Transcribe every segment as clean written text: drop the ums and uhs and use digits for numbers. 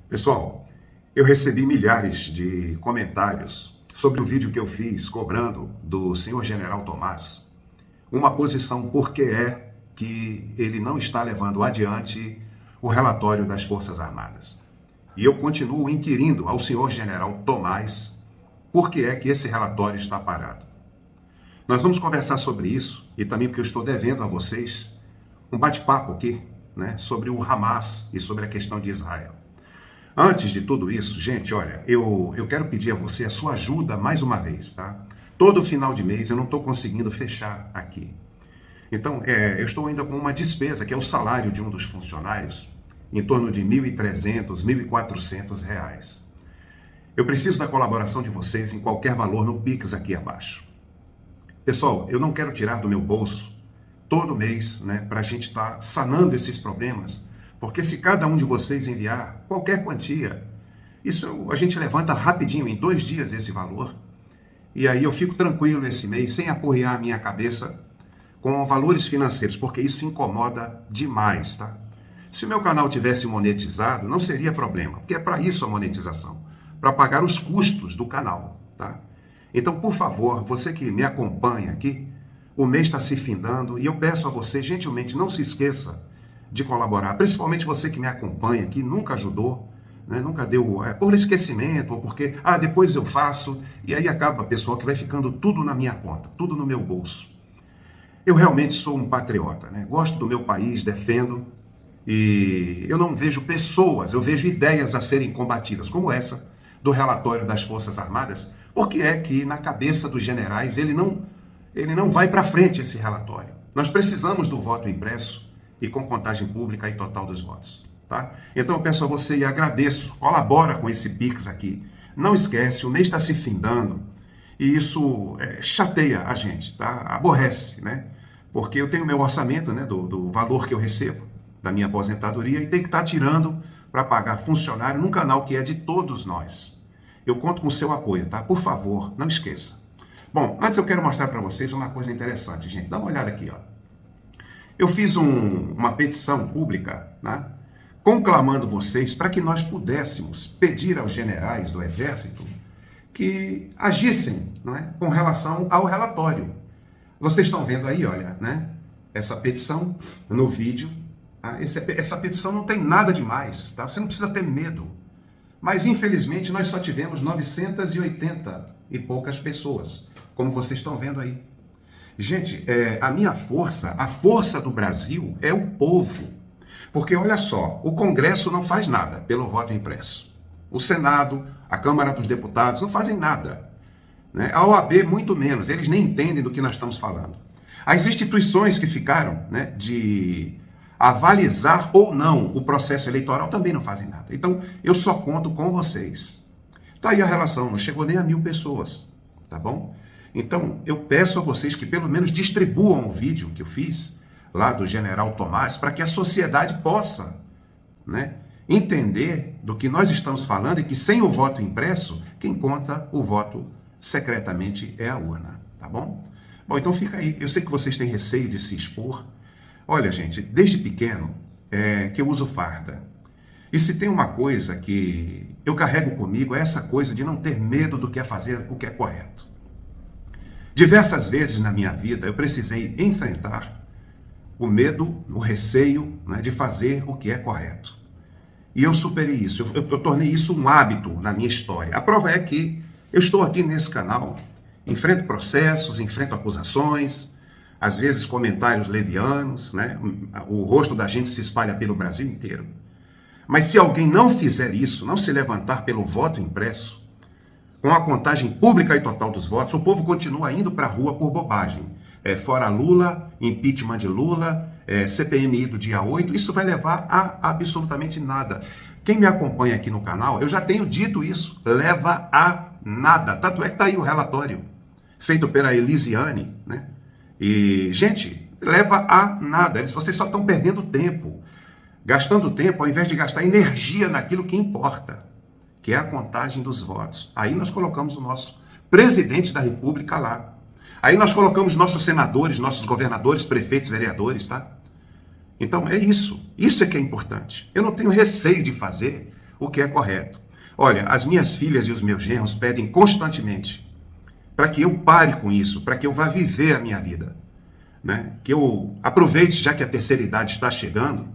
Pessoal, eu recebi milhares de comentários sobre o vídeo que eu fiz cobrando do senhor General Tomás uma posição porque é que ele não está levando adiante o relatório das Forças Armadas. E eu continuo inquirindo ao senhor General Tomás por que é que esse relatório está parado. Nós vamos conversar sobre isso e também porque eu estou devendo a vocês um bate-papo aqui, né, sobre o Hamas e sobre a questão de Israel. Antes de tudo isso, gente, olha, eu quero pedir a você a sua ajuda mais uma vez, tá? Todo final de mês eu não estou conseguindo fechar aqui. Então, eu estou ainda com uma despesa, que é o salário de um dos funcionários, em torno de R$ 1.300, R$ 1.400. Eu preciso da colaboração de vocês em qualquer valor no Pix aqui abaixo. Pessoal, eu não quero tirar do meu bolso todo mês, né, para a gente estar sanando esses problemas, porque se cada um de vocês enviar qualquer quantia, isso a gente levanta rapidinho, em 2 dias, esse valor, e aí eu fico tranquilo esse mês, sem aporrear a minha cabeça com valores financeiros, porque isso incomoda demais, tá? Se o meu canal tivesse monetizado, não seria problema, porque é para isso a monetização, para pagar os custos do canal, tá? Então, por favor, você que me acompanha aqui, o mês está se findando e eu peço a você, gentilmente, não se esqueça de colaborar, principalmente você que me acompanha, que nunca ajudou, né, nunca deu, por esquecimento, ou porque, depois eu faço, e aí acaba, pessoal, que vai ficando tudo na minha conta, tudo no meu bolso. Eu realmente sou um patriota, né? Gosto do meu país, defendo, e eu não vejo pessoas, eu vejo ideias a serem combatidas, como essa do relatório das Forças Armadas, porque é que na cabeça dos generais ele não vai para frente esse relatório. Nós precisamos do voto impresso e com contagem pública e total dos votos, tá? Então eu peço a você e agradeço, colabora com esse Pix aqui. Não esquece, o mês está se findando e isso chateia a gente, tá? Aborrece, né? Porque eu tenho meu orçamento, né, do valor que eu recebo da minha aposentadoria e tem que estar tirando para pagar funcionário num canal que é de todos nós. Eu conto com o seu apoio, tá? Por favor, não esqueça. Bom, antes eu quero mostrar para vocês uma coisa interessante, gente. Dá uma olhada aqui, ó. Eu fiz uma petição pública, né, conclamando vocês para que nós pudéssemos pedir aos generais do Exército que agissem, né, com relação ao relatório. Vocês estão vendo aí, olha, né, essa petição no vídeo. Tá? Essa petição não tem nada demais, tá? Você não precisa ter medo. Mas, infelizmente, nós só tivemos 980 e poucas pessoas, como vocês estão vendo aí. Gente, a força do Brasil é o povo. Porque, olha só, o Congresso não faz nada pelo voto impresso. O Senado, a Câmara dos Deputados não fazem nada, né? A OAB, muito menos, eles nem entendem do que nós estamos falando. As instituições que ficaram, né, de avalizar ou não o processo eleitoral também não fazem nada. Então, eu só conto com vocês. Tá aí a relação, não chegou nem a 1.000 pessoas, tá bom? Então, eu peço a vocês que pelo menos distribuam o vídeo que eu fiz lá do General Tomás para que a sociedade possa, né, entender do que nós estamos falando e que sem o voto impresso, quem conta o voto secretamente é a urna, tá bom? Bom, então fica aí. Eu sei que vocês têm receio de se expor. Olha, gente, desde pequeno que eu uso farda. E se tem uma coisa que eu carrego comigo é essa coisa de não ter medo do que é fazer o que é correto. Diversas vezes na minha vida eu precisei enfrentar o medo, o receio, né, de fazer o que é correto. E eu superei isso, eu tornei isso um hábito na minha história. A prova é que eu estou aqui nesse canal, enfrento processos, enfrento acusações, às vezes comentários levianos, né? O rosto da gente se espalha pelo Brasil inteiro. Mas se alguém não fizer isso, não se levantar pelo voto impresso, com a contagem pública e total dos votos, o povo continua indo para a rua por bobagem. Fora Lula, impeachment de Lula, CPMI do dia 8, isso vai levar a absolutamente nada. Quem me acompanha aqui no canal, eu já tenho dito isso, leva a nada. Tanto é que está aí o relatório, feito pela Elisiane, né? E, gente, leva a nada. Vocês só estão perdendo tempo, gastando tempo ao invés de gastar energia naquilo que importa, que é a contagem dos votos. Aí nós colocamos o nosso presidente da República lá. Aí nós colocamos nossos senadores, nossos governadores, prefeitos, vereadores, tá? Então é isso. Isso é que é importante. Eu não tenho receio de fazer o que é correto. Olha, as minhas filhas e os meus genros pedem constantemente para que eu pare com isso, para que eu vá viver a minha vida, né? Que eu aproveite, já que a terceira idade está chegando,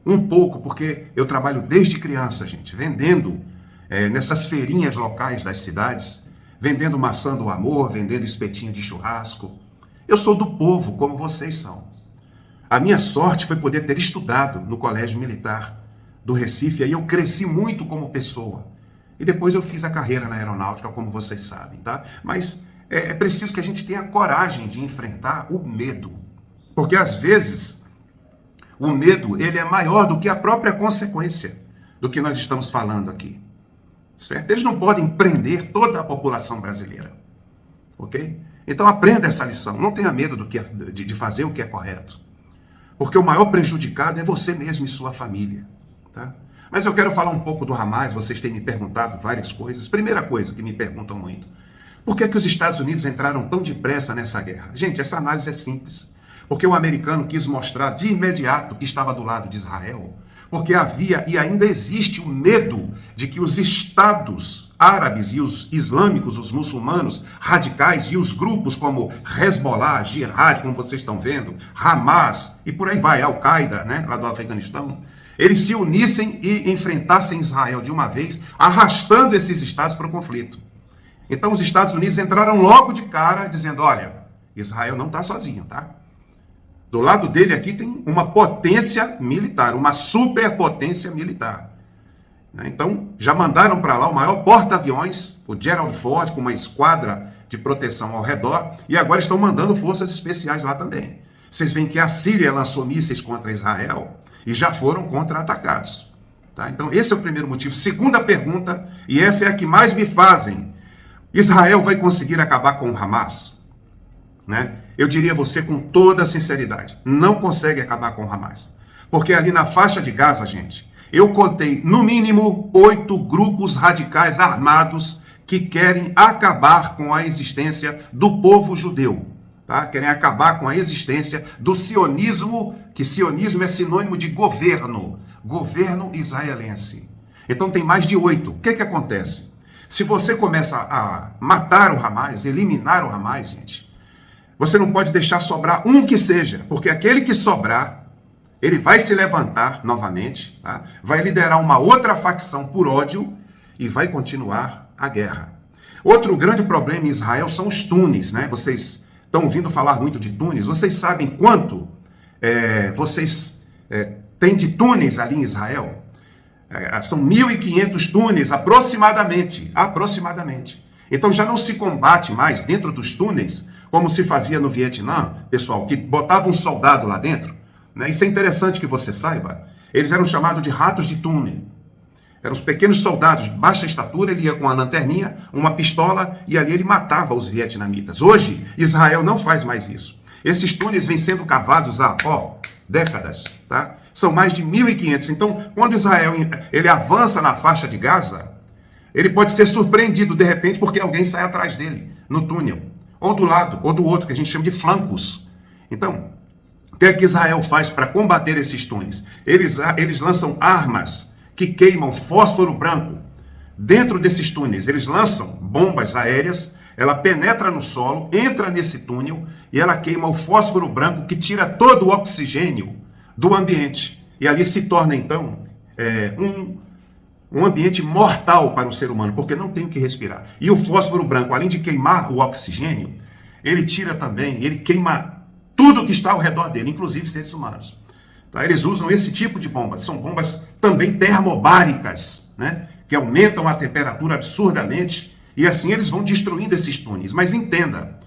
um pouco, porque eu trabalho desde criança, gente, vendendo nessas feirinhas locais das cidades, vendendo maçã do amor, vendendo espetinho de churrasco. Eu sou do povo, como vocês são. A minha sorte foi poder ter estudado no Colégio Militar do Recife, aí eu cresci muito como pessoa. E depois eu fiz a carreira na aeronáutica, como vocês sabem, tá? Mas é preciso que a gente tenha coragem de enfrentar o medo. Porque às vezes o medo ele é maior do que a própria consequência do que nós estamos falando aqui. Certo? Eles não podem prender toda a população brasileira. Ok? Então aprenda essa lição. Não tenha medo de fazer o que é correto. Porque o maior prejudicado é você mesmo e sua família. Tá? Mas eu quero falar um pouco do Hamas. Vocês têm me perguntado várias coisas. Primeira coisa que me perguntam muito. Por que os Estados Unidos entraram tão depressa nessa guerra? Gente, essa análise é simples. Porque o americano quis mostrar de imediato que estava do lado de Israel. Porque havia e ainda existe o medo de que os estados árabes e os islâmicos, os muçulmanos radicais e os grupos como Hezbollah, Jihad, como vocês estão vendo, Hamas e por aí vai, Al-Qaeda, né, lá do Afeganistão, eles se unissem e enfrentassem Israel de uma vez, arrastando esses estados para o conflito. Então os Estados Unidos entraram logo de cara dizendo, olha, Israel não está sozinho, tá? Do lado dele aqui tem uma potência militar, uma superpotência militar. Então, já mandaram para lá o maior porta-aviões, o Gerald Ford, com uma esquadra de proteção ao redor, e agora estão mandando forças especiais lá também. Vocês veem que a Síria lançou mísseis contra Israel e já foram contra-atacados. Tá? Então, esse é o primeiro motivo. Segunda pergunta, e essa é a que mais me fazem. Israel vai conseguir acabar com o Hamas? Né? Eu diria a você com toda a sinceridade, não consegue acabar com o Hamas. Porque ali na faixa de Gaza, gente, eu contei no mínimo 8 grupos radicais armados que querem acabar com a existência do povo judeu. Tá? Querem acabar com a existência do sionismo, que sionismo é sinônimo de governo israelense. Então tem mais de 8. O que acontece? Se você começa a matar o Hamas, eliminar o Hamas, gente, você não pode deixar sobrar um que seja, porque aquele que sobrar, ele vai se levantar novamente, tá? Vai liderar uma outra facção por ódio e vai continuar a guerra. Outro grande problema em Israel são os túneis, né? Vocês estão ouvindo falar muito de túneis, vocês sabem quanto vocês têm de túneis ali em Israel? São 1.500 túneis aproximadamente. Então já não se combate mais dentro dos túneis como se fazia no Vietnã, pessoal, que botava um soldado lá dentro, né? Isso é interessante que você saiba. Eles eram chamados de ratos de túnel. Eram os pequenos soldados de baixa estatura, ele ia com uma lanterninha, uma pistola, e ali ele matava os vietnamitas. Hoje, Israel não faz mais isso. Esses túneis vêm sendo cavados há, décadas, tá? São mais de 1.500. Então, quando Israel ele avança na faixa de Gaza, ele pode ser surpreendido, de repente, porque alguém sai atrás dele, no túnel. Ou do lado, ou do outro, que a gente chama de flancos. Então, o que é que Israel faz para combater esses túneis? Eles lançam armas que queimam fósforo branco dentro desses túneis. Eles lançam bombas aéreas, ela penetra no solo, entra nesse túnel e ela queima o fósforo branco que tira todo o oxigênio do ambiente. E ali se torna, então, um ambiente mortal para o ser humano, porque não tem o que respirar. E o fósforo branco, além de queimar o oxigênio, ele tira também, ele queima tudo que está ao redor dele, inclusive seres humanos. Tá? Eles usam esse tipo de bombas, são bombas também termobáricas, né? Que aumentam a temperatura absurdamente, e assim eles vão destruindo esses túneis. Mas entenda,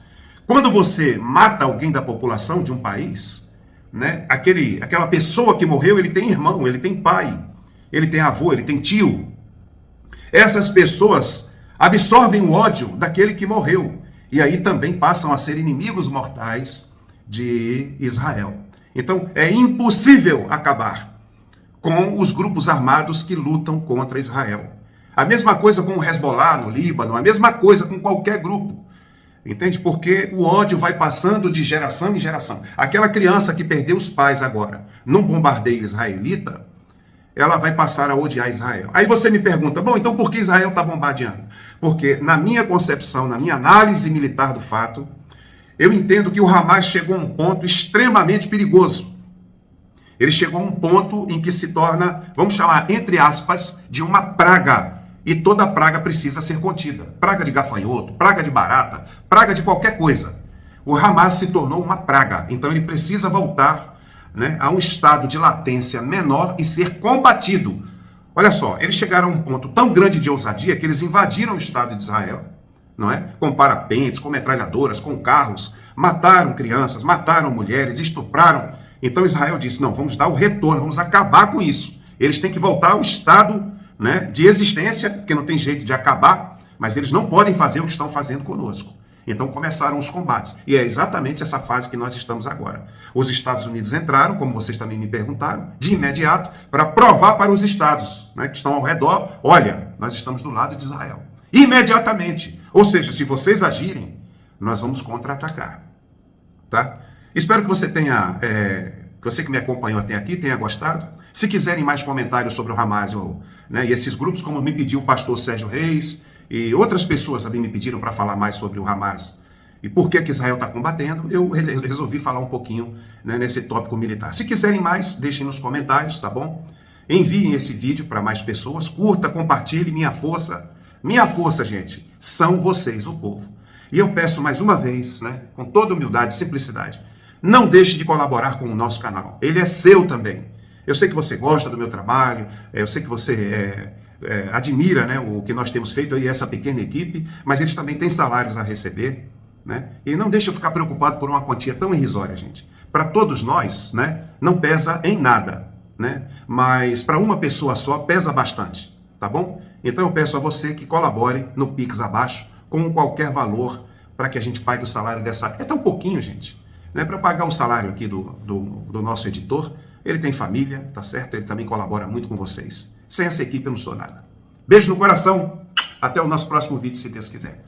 quando você mata alguém da população de um país, né? Aquela pessoa que morreu, ele tem irmão, ele tem pai, ele tem avô, ele tem tio. Essas pessoas absorvem o ódio daquele que morreu. E aí também passam a ser inimigos mortais de Israel. Então, é impossível acabar com os grupos armados que lutam contra Israel. A mesma coisa com o Hezbollah no Líbano, a mesma coisa com qualquer grupo. Entende? Porque o ódio vai passando de geração em geração. Aquela criança que perdeu os pais agora num bombardeio israelita, ela vai passar a odiar Israel. Aí você me pergunta, bom, então por que Israel está bombardeando? Porque na minha concepção, na minha análise militar do fato, eu entendo que o Hamas chegou a um ponto extremamente perigoso. Ele chegou a um ponto em que se torna, vamos chamar, entre aspas, de uma praga. E toda praga precisa ser contida. Praga de gafanhoto, praga de barata, praga de qualquer coisa. O Hamas se tornou uma praga. Então ele precisa voltar, né, a um estado de latência menor e ser combatido. Olha só, eles chegaram a um ponto tão grande de ousadia que eles invadiram o Estado de Israel, não é? Com parapentes, com metralhadoras, com carros, mataram crianças, mataram mulheres, estupraram. Então Israel disse, não, vamos dar o retorno, vamos acabar com isso. Eles têm que voltar ao estado, né, de existência, porque não tem jeito de acabar, mas eles não podem fazer o que estão fazendo conosco. Então começaram os combates. E é exatamente essa fase que nós estamos agora. Os Estados Unidos entraram, como vocês também me perguntaram, de imediato, para provar para os estados, né, que estão ao redor, olha, nós estamos do lado de Israel. Imediatamente. Ou seja, se vocês agirem, nós vamos contra-atacar. Tá? Espero que você tenha, que você que me acompanhou até aqui, tenha gostado. Se quiserem mais comentários sobre o Hamas, né, e esses grupos, como me pediu o pastor Sérgio Reis, e outras pessoas também me pediram para falar mais sobre o Hamas e por que Israel está combatendo, eu resolvi falar um pouquinho, né, nesse tópico militar. Se quiserem mais, deixem nos comentários, tá bom? Enviem esse vídeo para mais pessoas, curta, compartilhe, minha força, gente, são vocês, o povo. E eu peço mais uma vez, né, com toda humildade e simplicidade, não deixe de colaborar com o nosso canal, ele é seu também. Eu sei que você gosta do meu trabalho, eu sei que você admira, né, o que nós temos feito aí, essa pequena equipe, mas eles também têm salários a receber, né? E não deixa eu ficar preocupado por uma quantia tão irrisória, gente. Para todos nós, né, não pesa em nada, né? Mas para uma pessoa só pesa bastante, tá bom? Então eu peço a você que colabore no Pix abaixo com qualquer valor para que a gente pague o salário dessa... É tão pouquinho, gente, né? Para pagar o salário aqui do nosso editor, ele tem família, tá certo? Ele também colabora muito com vocês. Sem essa equipe eu não sou nada. Beijo no coração. Até o nosso próximo vídeo, se Deus quiser.